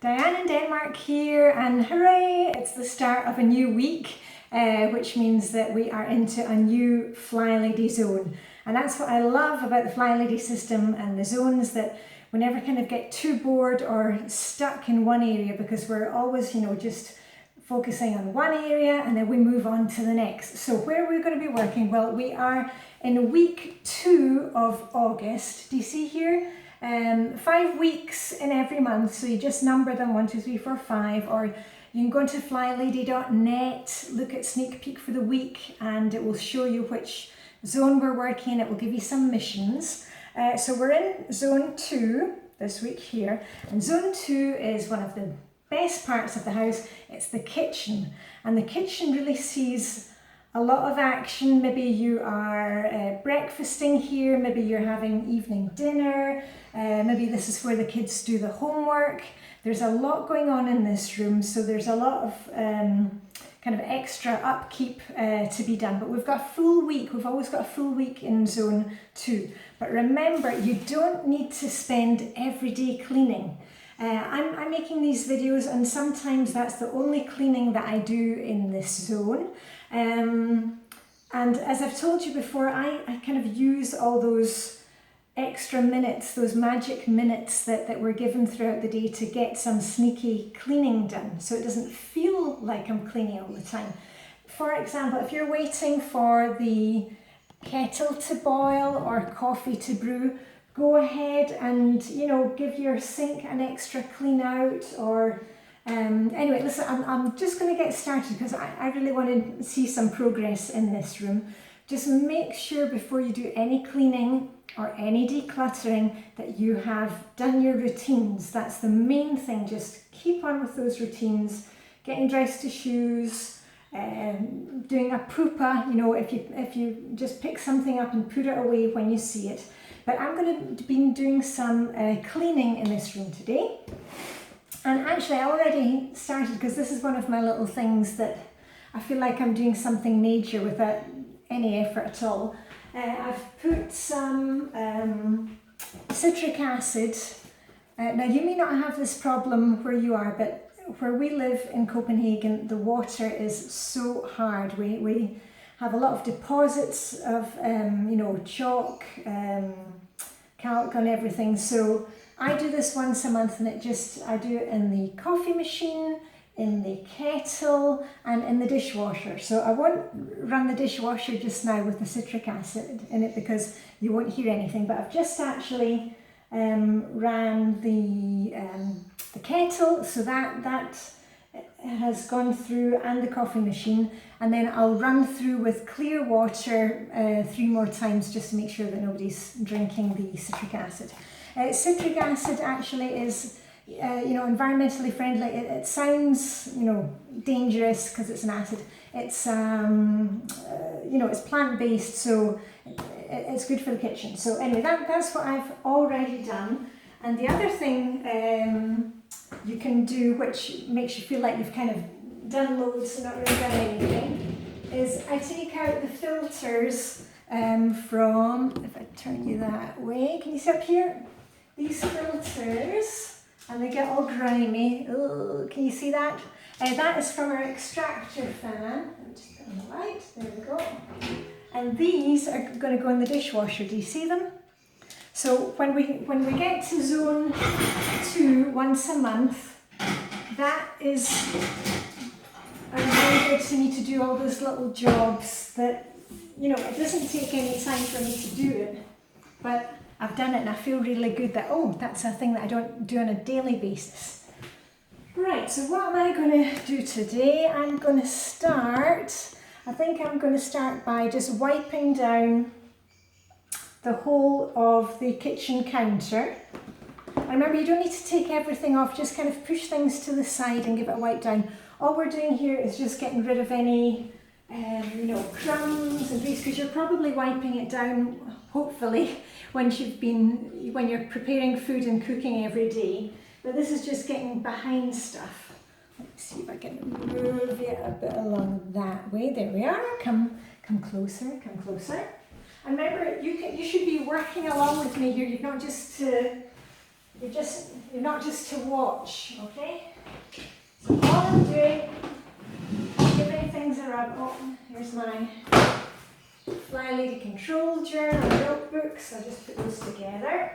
Diane in Denmark here, and hooray! It's the start of a new week, which means that we are into a new Flylady zone. And that's what I love about the Flylady system and the zones, that we never kind of get too bored or stuck in one area, because we're always, just focusing on one area and then we move on to the next. So where are we going to be working? Well, we are in week 2 of August. Do you see here? 5 weeks in every month, so you just number them 1, 2, 3, 4, 5, or you can go into flylady.net, look at sneak peek for the week, and it will show you which zone we're working. It will give you some missions. So we're in zone 2 this week here, and zone 2 is one of the best parts of the house. It's the kitchen, and the kitchen really sees a lot of action. Maybe you are breakfasting here, maybe you're having evening dinner, maybe this is where the kids do the homework. There's a lot going on in this room, so there's a lot of kind of extra upkeep to be done. But we've got a full week, we've always got a full week in zone 2. But remember, you don't need to spend every day cleaning. I'm making these videos, and sometimes that's the only cleaning that I do in this zone. And as I've told you before, I kind of use all those extra minutes, those magic minutes that we're given throughout the day to get some sneaky cleaning done, so it doesn't feel like I'm cleaning all the time. For example, if you're waiting for the kettle to boil or coffee to brew, go ahead and give your sink an extra clean out. Or anyway, listen, I'm just going to get started because I really want to see some progress in this room. Just make sure before you do any cleaning or any decluttering that you have done your routines. That's the main thing. Just keep on with those routines, getting dressed to shoes, doing a pooper, if you just pick something up and put it away when you see it. But I'm going to be doing some cleaning in this room today. And actually I already started, because this is one of my little things that I feel like I'm doing something major without any effort at all. I've put some citric acid. Now you may not have this problem where you are, but where we live in Copenhagen, the water is so hard. We have a lot of deposits of chalk, calc on everything. So I do this once a month, and I do it in the coffee machine, in the kettle, and in the dishwasher. So I won't run the dishwasher just now with the citric acid in it because you won't hear anything, but I've just actually ran the kettle, so that has gone through, and the coffee machine, and then I'll run through with clear water 3 more times just to make sure that nobody's drinking the citric acid. Citric acid actually is environmentally friendly. It sounds dangerous because it's an acid. It's it's plant-based, so it's good for the kitchen. So anyway, that's what I've already done. And the other thing you can do, which makes you feel like you've kind of done loads and not really done anything, is I take out the filters from, if I turn you that way, can you see up here? These filters, and they get all grimy. Oh, can you see that? That is from our extractor fan. I'm just put on the light, there we go. And these are going to go in the dishwasher. Do you see them? So when we get to zone 2 once a month, that is a reminder to me to do all those little jobs that, it doesn't take any time for me to do it, but I've done it and I feel really good that, that's a thing that I don't do on a daily basis. Right, so what am I going to do today? I think I'm going to start by just wiping down the whole of the kitchen counter. And remember, you don't need to take everything off, just kind of push things to the side and give it a wipe down. All we're doing here is just getting rid of any crumbs and grease, because you're probably wiping it down, hopefully, when you're preparing food and cooking every day. But this is just getting behind stuff. Let's see if I can move it a bit along that way. There we are. Come closer, come closer. And remember, you should be working along with me here. You've not just to you're not just to watch, okay? So all I'm doing, giving things a rub. Oh, here's my Flylady control journal and notebook, so I'll just put those together.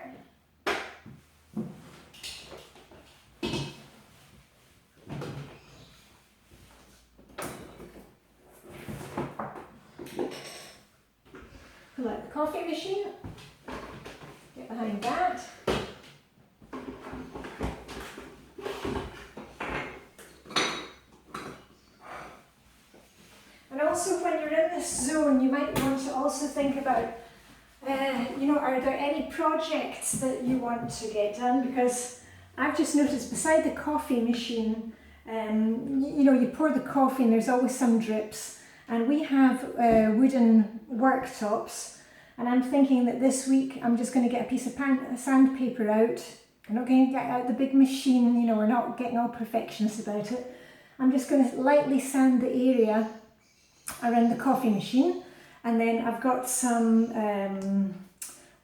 Pull out the coffee machine, get behind that. And also when you're in this zone, you might want to also think about, are there any projects that you want to get done? Because I've just noticed beside the coffee machine, you pour the coffee and there's always some drips. And we have wooden worktops, and I'm thinking that this week I'm just going to get a piece of sandpaper out. I'm not going to get out the big machine, we're not getting all perfectionist about it. I'm just going to lightly sand the area around the coffee machine, and then I've got some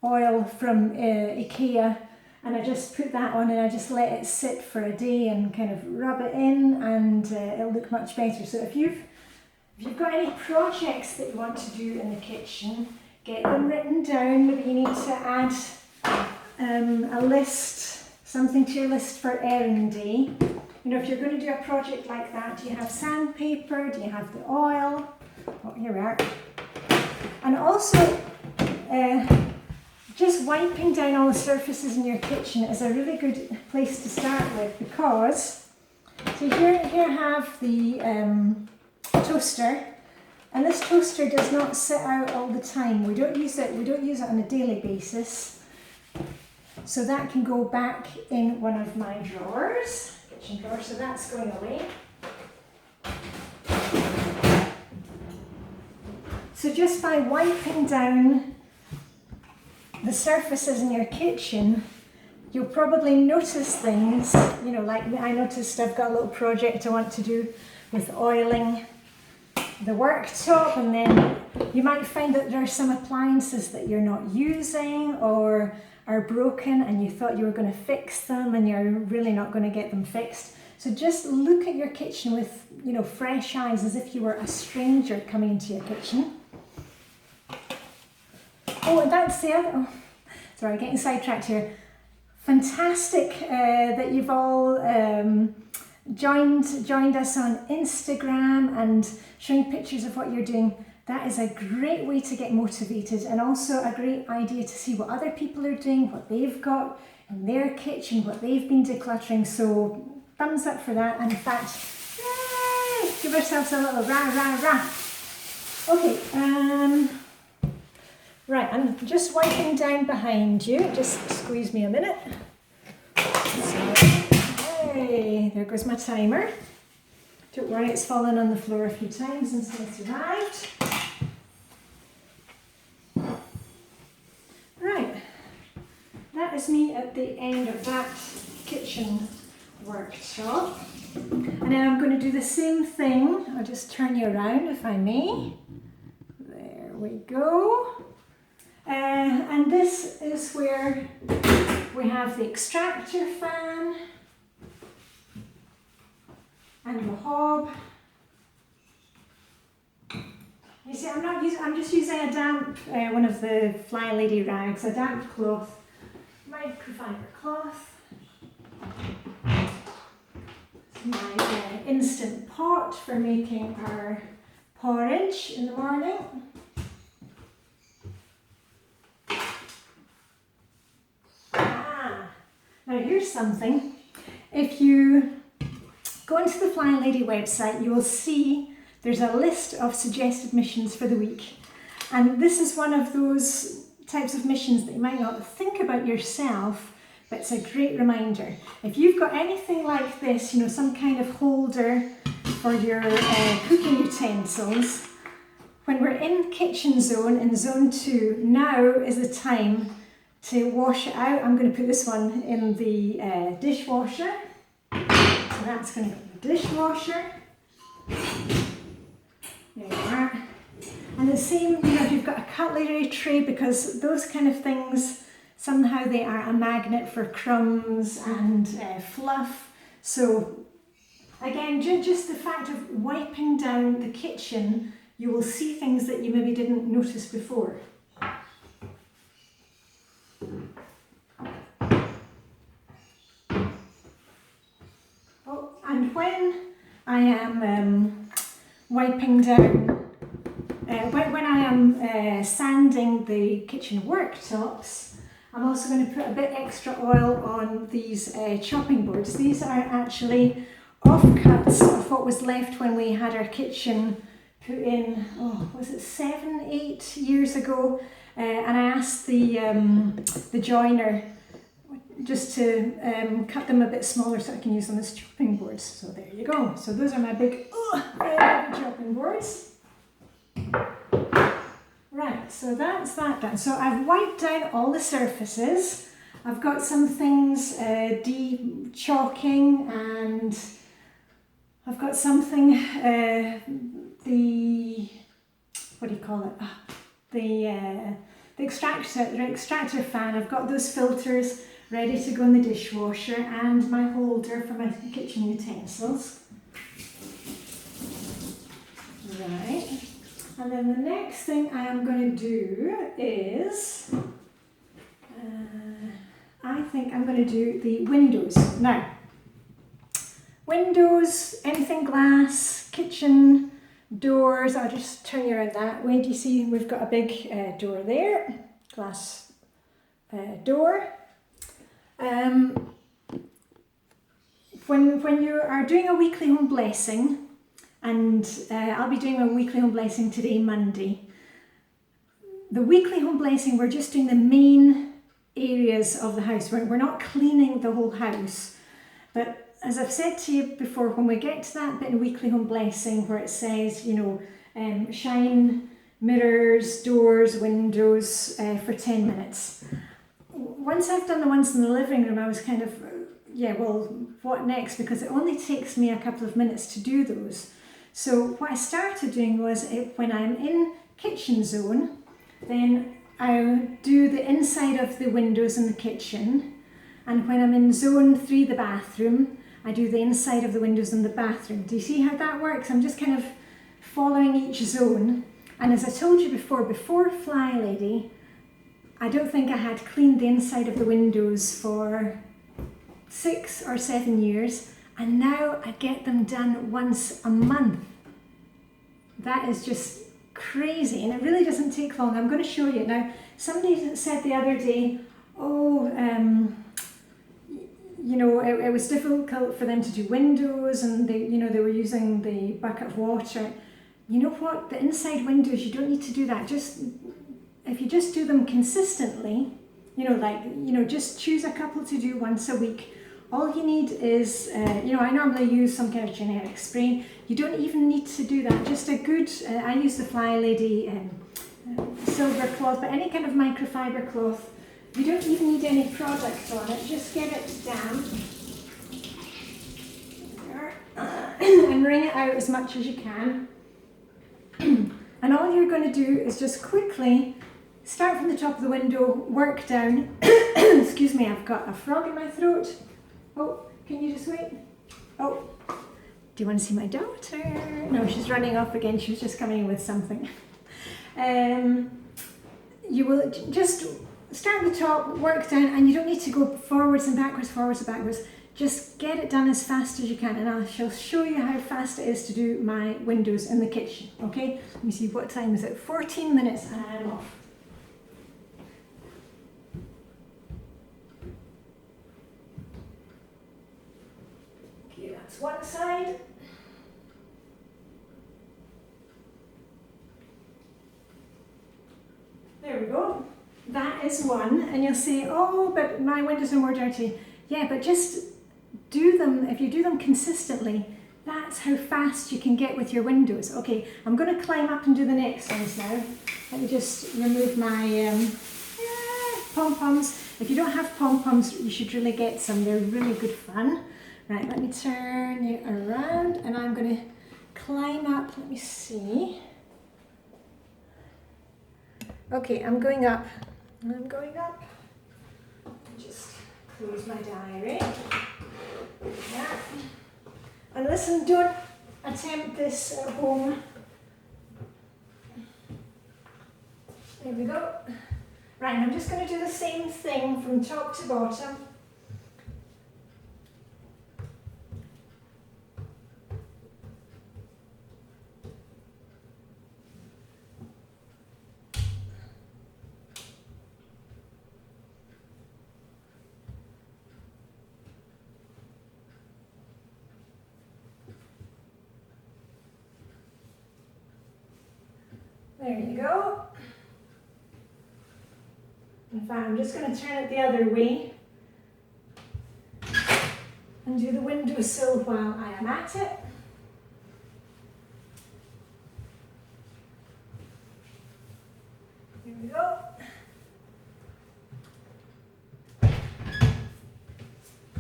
oil from IKEA, and I just put that on and I just let it sit for a day and kind of rub it in, and it'll look much better. So if you've got any projects that you want to do in the kitchen, get them written down. Maybe you need to add a list, something to your list for errand day. If you're going to do a project like that, do you have sandpaper? Do you have the oil? Oh, here we are. And also, just wiping down all the surfaces in your kitchen is a really good place to start with, because, so here I have the toaster, and this toaster does not sit out all the time. We don't use it on a daily basis, so that can go back in one of my drawers, kitchen drawer, so that's going away. So just by wiping down the surfaces in your kitchen, you'll probably notice things, like I noticed I've got a little project I want to do with oiling the worktop, and then you might find that there are some appliances that you're not using or are broken and you thought you were going to fix them and you're really not going to get them fixed. So just look at your kitchen with fresh eyes, as if you were a stranger coming into your kitchen. Oh, and that's the other, sorry, getting sidetracked here. Fantastic that you've all joined us on Instagram and showing pictures of what you're doing. That is a great way to get motivated, and also a great idea to see what other people are doing, what they've got in their kitchen, what they've been decluttering. So thumbs up for that. And in fact, yay, give ourselves a little rah, rah, rah. Okay, right, I'm just wiping down behind you. Just squeeze me a minute. Hey, there goes my timer. Don't worry, it's fallen on the floor a few times since it's arrived. Right, that is me at the end of that kitchen workshop. And then I'm going to do the same thing. I'll just turn you around if I may. There we go. And this is where we have the extractor fan and the hob. You see, I'm just using a damp, one of the Flylady rags, a damp cloth, microfiber cloth. It's my instant pot for making our porridge in the morning. Now here's something. If you go into the Flylady website, you will see there's a list of suggested missions for the week. And this is one of those types of missions that you might not think about yourself, but it's a great reminder. If you've got anything like this, some kind of holder for your cooking utensils, when we're in kitchen zone, in zone 2, now is the time to wash it out. I'm going to put this one in the dishwasher. So that's going to go in the dishwasher. There you are. And the same, if you've got a cutlery tray, because those kind of things somehow they are a magnet for crumbs and fluff. So again, just the fact of wiping down the kitchen, you will see things that you maybe didn't notice before. Oh, and when I am wiping down, when I am sanding the kitchen worktops, I'm also going to put a bit extra oil on these chopping boards. These are actually offcuts of what was left when we had our kitchen put in, oh, was it 7, 8 years ago? And I asked the joiner just to cut them a bit smaller so I can use them as chopping boards. So there you go. So those are my big chopping boards. Right, so that's that done. So I've wiped down all the surfaces. I've got some things de-chalking, and I've got something, what do you call it? The extractor fan. I've got those filters ready to go in the dishwasher, and my holder for my kitchen utensils. Right. And then the next thing I am going to do is, I think I'm going to do the windows. Now, windows, anything glass, kitchen, doors, I'll just turn you around that way. Do you see we've got a big door there, glass door. When you are doing a weekly home blessing, and I'll be doing a weekly home blessing today, Monday. The weekly home blessing, we're just doing the main areas of the house. We're not cleaning the whole house. But as I've said to you before, when we get to that bit in weekly home blessing where it says, you know, shine mirrors, doors, windows for 10 minutes. Once I've done the ones in the living room, I was kind of, yeah, well, what next? Because it only takes me a couple of minutes to do those. So what I started doing was, when I'm in kitchen zone, then I do the inside of the windows in the kitchen, and when I'm in zone 3, the bathroom, I do the inside of the windows in the bathroom. Do you see how that works? I'm just kind of following each zone. And as I told you before Flylady, I don't think I had cleaned the inside of the windows for 6 or 7 years, and now I get them done once a month. That is just crazy, and it really doesn't take long. I'm going to show you. Now, somebody said the other day, oh, you know, it was difficult for them to do windows, and they were using the bucket of water. You know what? The inside windows, you don't need to do that. If you just do them consistently, just choose a couple to do once a week. All you need is, I normally use some kind of generic spray. You don't even need to do that. Just a good, I use the Flylady silver cloth, but any kind of microfiber cloth. You don't even need any product on it. Just get it damp and wring it out as much as you can. And all you're going to do is just quickly start from the top of the window, work down. Excuse me, I've got a frog in my throat. Oh, can you just wait? Oh, do you want to see my daughter? No, she's running off again. She was just coming in with something. You will just start at the top, work down, and you don't need to go forwards and backwards. Just get it done as fast as you can, and I shall show you how fast it is to do my windows in the kitchen. Okay, let me see, what time is it? 14 minutes and I'm off. Okay, that's one side. There we go. That is one, and you'll say, oh, but my windows are more dirty. Yeah, but just do them. If you do them consistently, that's how fast you can get with your windows. Okay, I'm going to climb up and do the next ones now. Let me just remove my pom-poms. If you don't have pom-poms, you should really get some. They're really good fun. Right, let me turn you around, and I'm going to climb up. Let me see. Okay, I'm going up. I'm going up. Just close my diary. Yeah. And listen, don't attempt this at home. There we go. Right, I'm just going to do the same thing from top to bottom. There you go. In fact, I'm just going to turn it the other way and do the windowsill while I am at it. Here we go.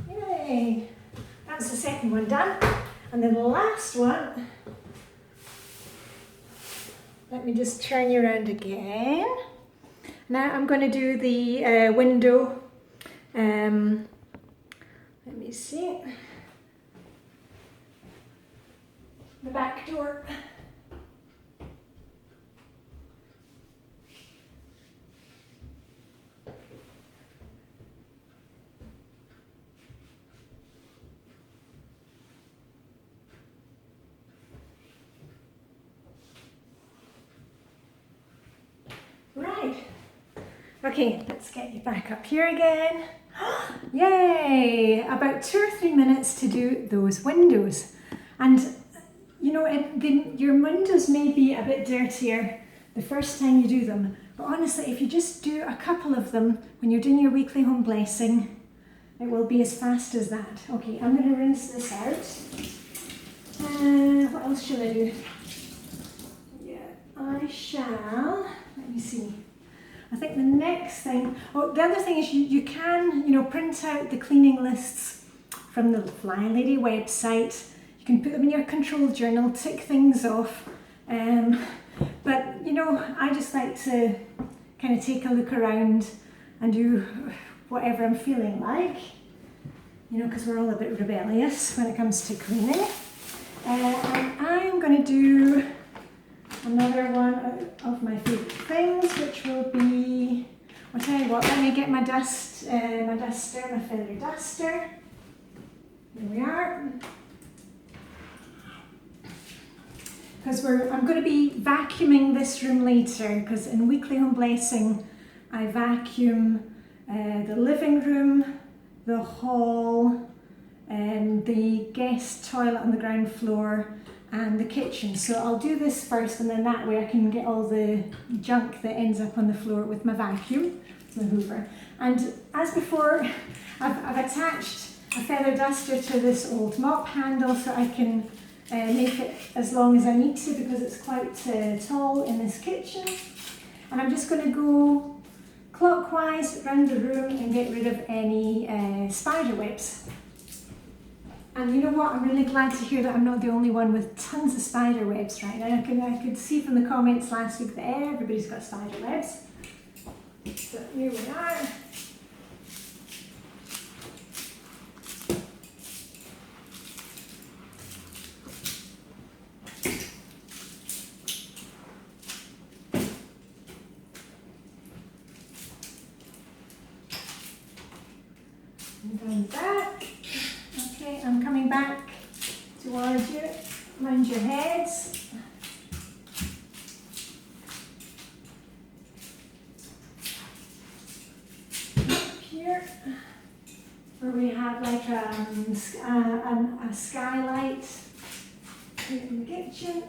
Yay! That's the second one done. And then the last one, let me just turn you around again. Now I'm going to do the window, let me see, the back door. Right. Okay, let's get you back up here again. Yay! About 2 or 3 minutes to do those windows. And you know, your windows may be a bit dirtier the first time you do them, but honestly, if you just do a couple of them when you're doing your weekly home blessing, it will be as fast as that. Okay, I'm going to rinse this out. What else should I do? Yeah, I shall, let me see. I think the next thing, oh, the other thing is you can, you know, print out the cleaning lists from the Flylady website. You can put them in your control journal, tick things off. But, you know, I just like to kind of take a look around and do whatever I'm feeling like, you know, because we're all a bit rebellious when it comes to cleaning. And I'm going to do another one of my favourite things, which will be, I'll tell you what, let me get my duster, my feather duster. Here we are. Because I'm going to be vacuuming this room later, because in Weekly Home Blessing I vacuum the living room, the hall, the guest toilet on the ground floor, and the kitchen. So I'll do this first, and then that way I can get all the junk that ends up on the floor with my vacuum, the Hoover. And as before, I've attached a feather duster to this old mop handle so I can make it as long as I need to, because it's quite tall in this kitchen. And I'm just going to go clockwise around the room and get rid of any spider webs. And you know what, I'm really glad to hear that I'm not the only one with tons of spider webs right now. I could see from the comments last week that everybody's got spider webs. So here we are. And done that. Okay, I'm coming back towards you, around your heads. Up here, where we have like a skylight here in the kitchen.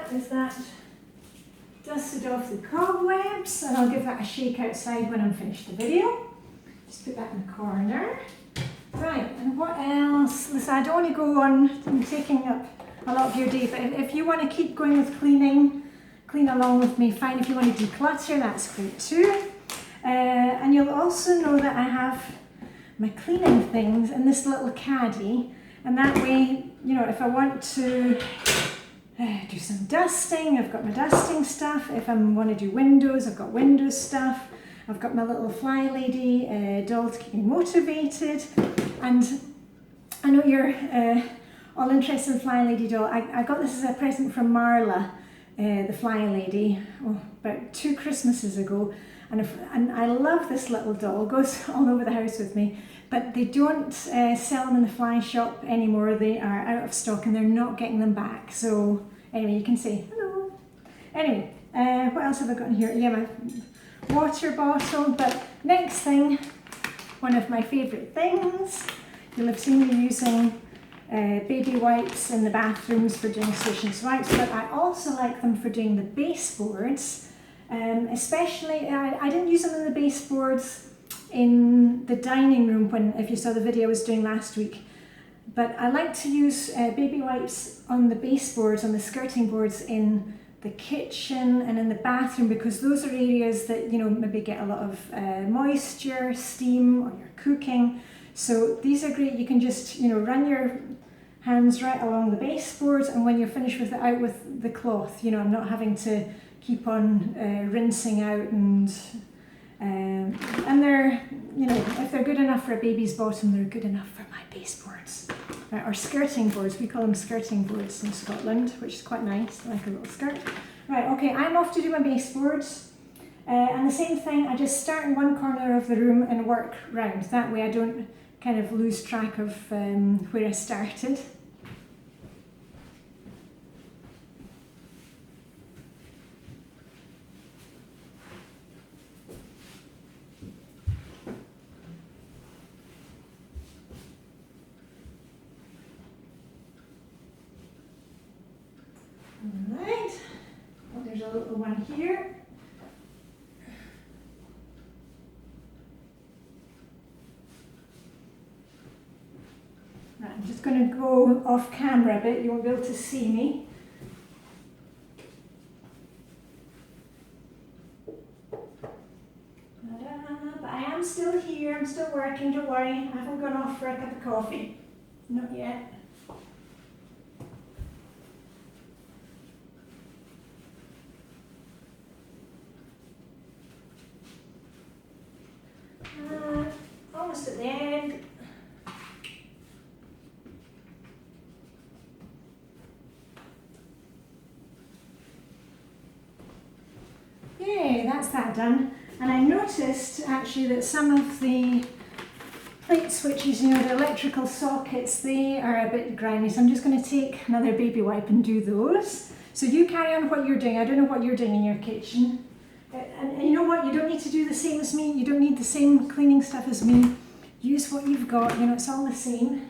Is that dusted off the cobwebs, and I'll give that a shake outside when I'm finished the video. Just put that in the corner. Right, and what else? Listen, I don't want to go on taking up a lot of your day, but if you want to keep going with cleaning, clean along with me, fine. If you want to declutter, that's great too. And you'll also know that I have my cleaning things in this little caddy, and that way, you know, if I want to do some dusting, I've got my dusting stuff. If I want to do windows, I've got windows stuff. I've got my little Flylady doll to keep me motivated. And I know you're all interested in Flylady doll. I got this as a present from Marla, the Flylady, about 2 Christmases ago. And I love this little doll, goes all over the house with me, but they don't sell them in the fly shop anymore. They are out of stock and they're not getting them back. So anyway, you can say hello. Anyway, what else have I got in here? Yeah, my water bottle. But next thing, one of my favourite things, you'll have seen me using baby wipes in the bathrooms for doing station swipes, but I also like them for doing the baseboards. Especially, I didn't use them in the baseboards in the dining room if you saw the video I was doing last week, but I like to use baby wipes on the baseboards, on the skirting boards in the kitchen and in the bathroom, because those are areas that, you know, maybe get a lot of moisture, steam, or you're cooking. So these are great. You can just, you know, run your hands right along the baseboards, and when you're finished with it, out with the cloth. You know, I'm not having to keep on rinsing out, and they're, you know, if they're good enough for a baby's bottom, they're good enough for my baseboards. Right, or skirting boards, we call them skirting boards in Scotland, which is quite nice, like a little skirt. Right, okay, I'm off to do my baseboards. And the same thing, I just start in one corner of the room and work round. That way I don't kind of lose track of where I started. Alright, well, there's a little one here. Right, I'm just going to go off camera a bit, you won't be able to see me. But I am still here, I'm still working, don't worry, I haven't gone off for a cup of coffee. Not yet. Almost at the end. Yay, that's that done. And I noticed actually that some of the plate switches, you know, the electrical sockets, they are a bit grimy. So I'm just going to take another baby wipe and do those. So you carry on what you're doing. I don't know what you're doing in your kitchen. And you know what, you don't need to do the same as me, you don't need the same cleaning stuff as me. Use what you've got, you know, it's all the same.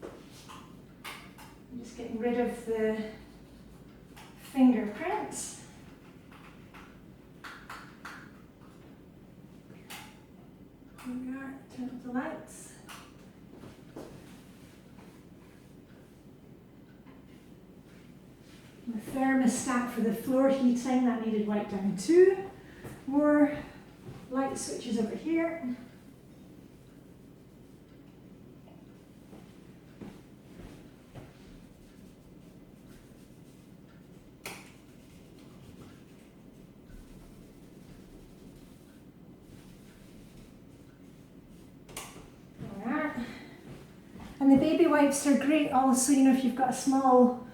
I'm just getting rid of the fingerprints. Here we are, turn up the lights. The thermostat for the floor heating, that needed wiped down too. More light switches over here. Alright. And the baby wipes are great also, you know, if you've got a small,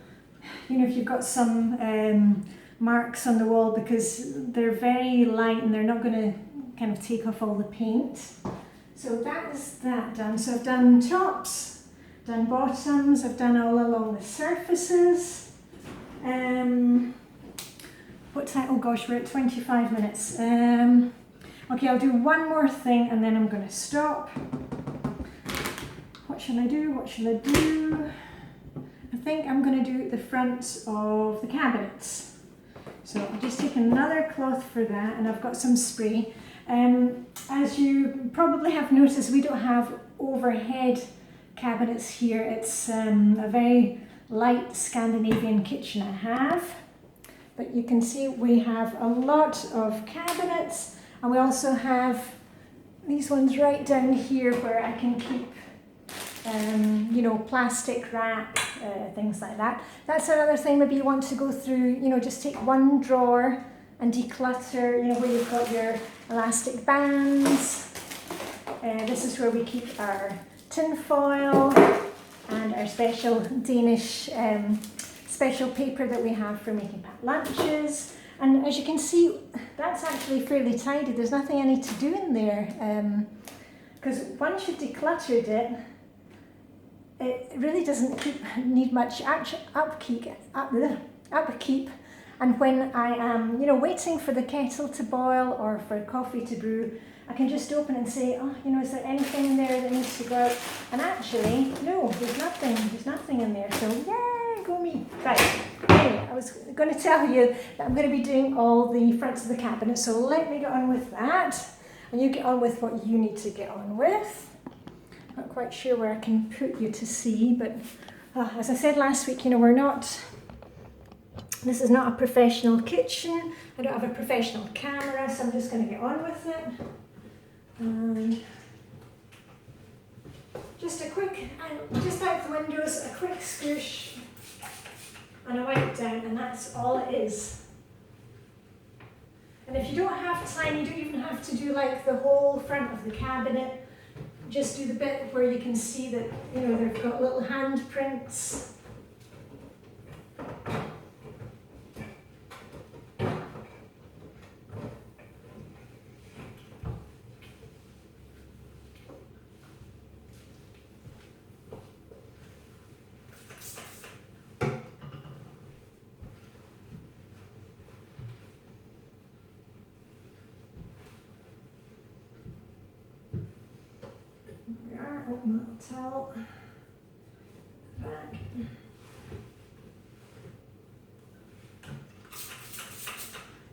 you know, if you've got some marks on the wall, because they're very light and they're not going to kind of take off all the paint. So that is that done. So I've done tops, done bottoms, I've done all along the surfaces. What time? Oh gosh, we're at 25 minutes. Okay, I'll do one more thing and then I'm going to stop. What shall I do? What shall I do? I think I'm going to do the fronts of the cabinets. So I'll just take another cloth for that, and I've got some spray. As you probably have noticed, we don't have overhead cabinets here. It's a very light Scandinavian kitchen I have. But you can see we have a lot of cabinets. And we also have these ones right down here where I can keep you know, plastic wrap, things like that. That's another thing maybe you want to go through, you know, just take one drawer and declutter, you know, where you've got your elastic bands. This is where we keep our tin foil and our special Danish special paper that we have for making packed lunches. And as you can see, that's actually fairly tidy. There's nothing I need to do in there, because once you've decluttered it, it really doesn't need much upkeep. And when I am, you know, waiting for the kettle to boil or for coffee to brew, I can just open and say, oh, you know, is there anything in there that needs to go out? And actually, no, there's nothing in there. So, yay, go me. Right, anyway, I was going to tell you that I'm going to be doing all the fronts of the cabinet, so let me get on with that. And you get on with what you need to get on with. Not quite sure where I can put you to see, but as I said last week, you know, this is not a professional kitchen. I don't have a professional camera, so I'm just going to get on with it. Just a quick, just out the windows, a quick squish and a wipe down, and that's all it is. And if you don't have time, you don't even have to do like the whole front of the cabinet. Just do the bit where you can see that, you know, they've got little handprints. Open the towel back.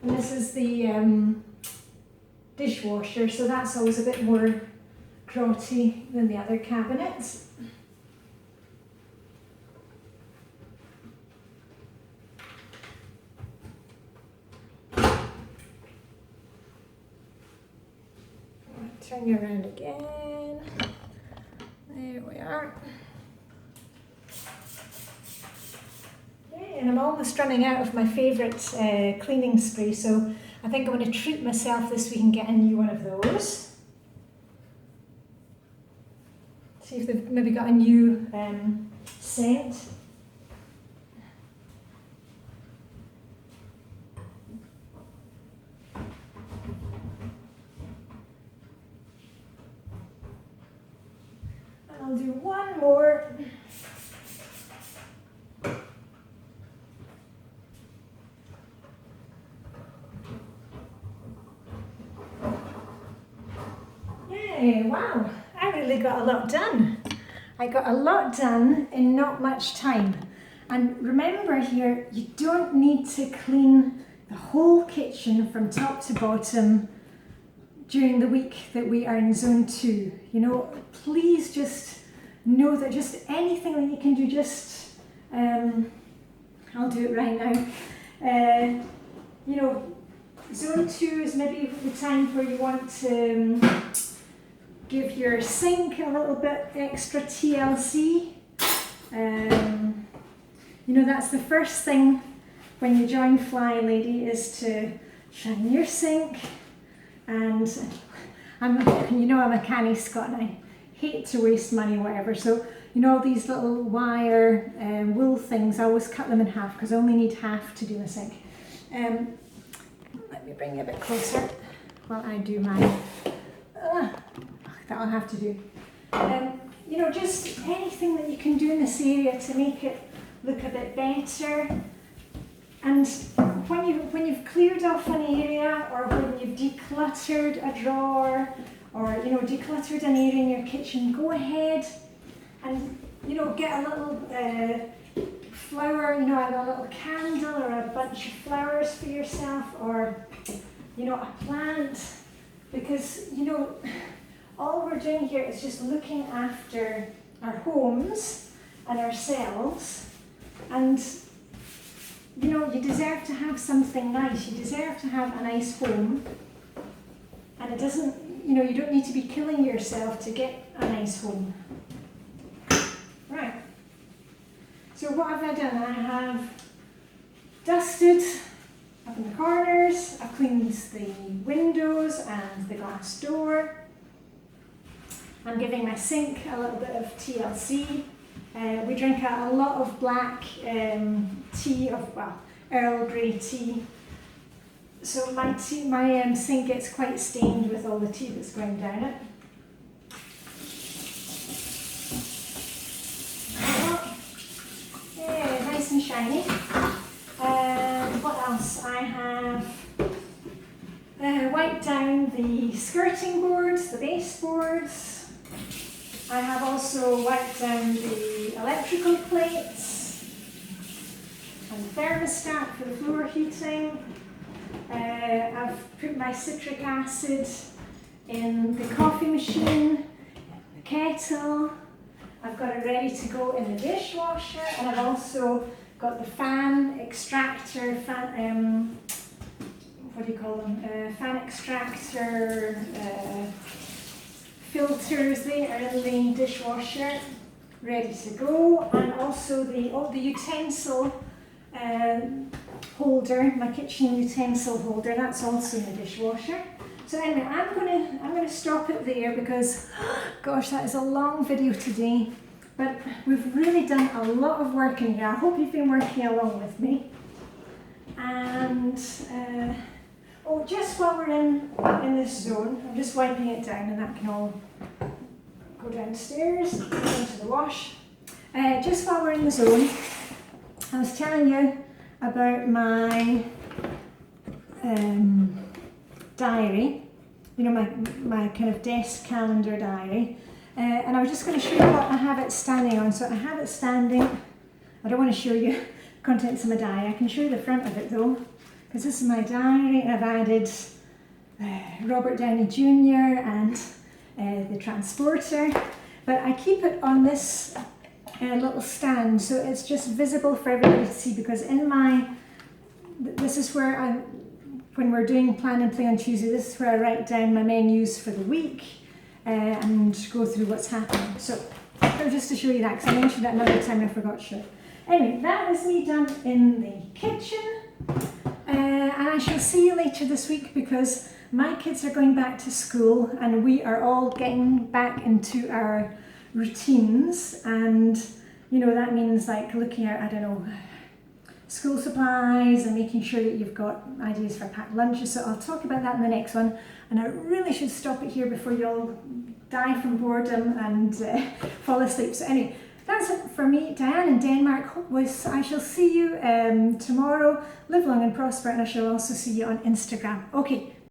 And this is the dishwasher, so that's always a bit more grotty than the other cabinets. Turn you around again. There we are. Okay, and I'm almost running out of my favourite cleaning spray, so I think I'm going to treat myself this week and get a new one of those. See if they've maybe got a new scent. I'll do one more. Yay, wow, I really got a lot done. I got a lot done in not much time. And remember here, you don't need to clean the whole kitchen from top to bottom during the week that we are in zone 2. You know, please just know that just anything that you can do, just, I'll do it right now. You know, zone 2 is maybe the time where you want to give your sink a little bit extra TLC. You know, that's the first thing when you join Flylady, is to shine your sink. And you know, I'm a canny Scot and I hate to waste money or whatever. So, you know, all these little wire wool things, I always cut them in half because I only need half to do my sink. Let me bring you a bit closer while I do mine. That'll have to do. You know, just anything that you can do in this area to make it look a bit better. And when you've cleared off an area, or when you've decluttered a drawer, or, you know, decluttered an area in your kitchen, go ahead and, you know, get a little flower, you know, a little candle or a bunch of flowers for yourself, or, you know, a plant, because, you know, all we're doing here is just looking after our homes and ourselves. And, you know, you deserve to have something nice. You deserve to have a nice home. And it doesn't, you know, you don't need to be killing yourself to get a nice home. Right. So what have I done? I have dusted up in the corners, I've cleaned the windows and the glass door. I'm giving my sink a little bit of TLC. We drink a lot of black tea, Earl Grey tea. So my sink gets quite stained with all the tea that's going down it. Yeah, nice and shiny. What else? I have wiped down the skirting boards, the baseboards. I have also wiped down the electrical plates and the thermostat for the floor heating. I've put my citric acid in the coffee machine, the kettle. I've got it ready to go in the dishwasher, and I've also got the fan extractor, what do you call them? Fan extractor filters. They are in the dishwasher, ready to go, and also the utensil holder, my kitchen utensil holder. That's also in the dishwasher. So anyway, I'm gonna stop it there because, gosh, that is a long video today. But we've really done a lot of work in here. I hope you've been working along with me. And just while we're in this zone, I'm just wiping it down, and that can all go downstairs into the wash. Just while we're in the zone, I was telling you about my diary, you know, my kind of desk calendar diary. And I was just going to show you what I have it standing on. So I have it standing, I don't want to show you the contents of my diary. I can show you the front of it though, because this is my diary, and I've added Robert Downey Jr. and the transporter. But I keep it on this little stand, so it's just visible for everybody to see, because this is where when we're doing Plan and Play on Tuesday, this is where I write down my menus for the week and go through what's happening. So just to show you that, because I mentioned that another time, I forgot to show it. Anyway, that is me done in the kitchen, and I shall see you later this week, because my kids are going back to school and we are all getting back into our routines. And you know, that means like looking at, I don't know, school supplies and making sure that you've got ideas for packed lunches. So I'll talk about that in the next one, and I really should stop it here before you all die from boredom and fall asleep. So anyway, that's it for me, Diane in Denmark. I shall see you tomorrow. Live long and prosper, and I shall also see you on Instagram. Okay.